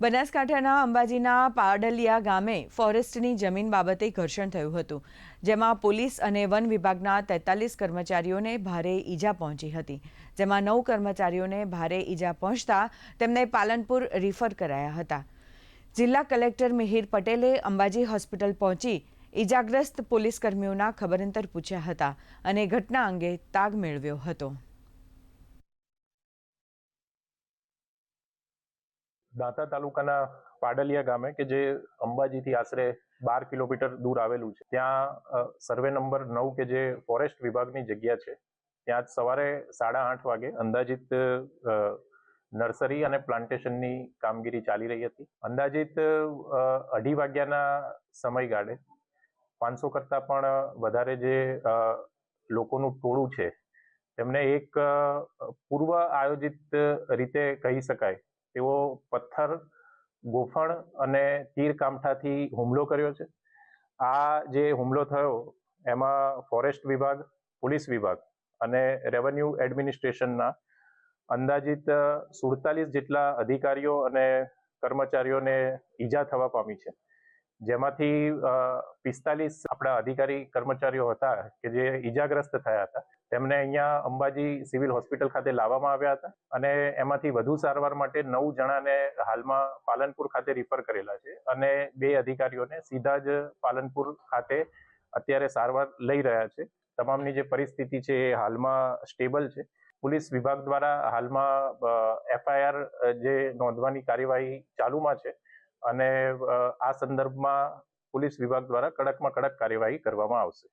બનાસકાંઠાના અંબાજીના પાડલિયા ગામે ફોરેસ્ટની જમીન બાબતે ઘર્ષણ થયું હતું, જેમાં પોલીસ અને વન વિભાગના 43 કર્મચારીઓને ભારે ઈજા પહોંચી હતી, જેમાં 9 કર્મચારીઓને ભારે ઈજા પહોંચતા તેમને પાલનપુર રિફર કરાયા હતા। જિલ્લા કલેક્ટર મિહિર પટેલે અંબાજી હોસ્પિટલ પહોંચી ઈજાગ્રસ્ત પોલીસ કર્મીઓના ખબરઅંતર પૂછ્યા હતા અને ઘટના અંગે તાગ મેળવ્યો હતો। દાંતા તાલુકાના પાડલિયા ગામે કે જે અંબાજીથી આશરે 12 કિલોમીટર દૂર આવેલું છે, ત્યાં સર્વે નંબર 9 કે જે ફોરેસ્ટ વિભાગની જગ્યા છે, ત્યાં સવારે 8:30 વાગે અંદાજિત નર્સરી અને પ્લાન્ટેશનની કામગીરી ચાલી રહી હતી। અંદાજિત 2:30 વાગ્યાના સમયગાળે 500 કરતા પણ વધારે જે લોકોનું ટોળું છે, તેમને એક પૂર્વ આયોજિત રીતે કહી શકાય તેવો પથ્થર, ગોફણ અને તીર કામઠાથી હુમલો કર્યો છે। આ જે હુમલો થયો એમાં ફોરેસ્ટ વિભાગ, પોલીસ વિભાગ અને રેવન્યુ એડમિનિસ્ટ્રેશનના અંદાજિત 47 જેટલા અધિકારીઓ અને કર્મચારીઓને ઈજા થવા પામી છે, જેમાંથી 45 આપણા અધિકારી કર્મચારીઓ હતા કે જે ઈજાગ્રસ્ત થયા હતા। તેમને અહીંયા અંબાજી સિવિલ હોસ્પિટલ ખાતે લાવવામાં આવ્યા હતા અને એમાંથી વધુ સારવાર માટે 9 જણાને હાલમાં પાલનપુર ખાતે રિફર કરેલા છે અને 2 અધિકારીઓને સીધા જ પાલનપુર ખાતે અત્યારે સારવાર લઈ રહ્યા છે। તમામની જે પરિસ્થિતિ છે એ હાલમાં સ્ટેબલ છે। પોલીસ વિભાગ દ્વારા હાલમાં FIR જે નોંધવાની કાર્યવાહી ચાલુમાં છે અને આ સંદર્ભમાં પોલીસ વિભાગ દ્વારા કડકમાં કડક કાર્યવાહી કરવામાં આવશે।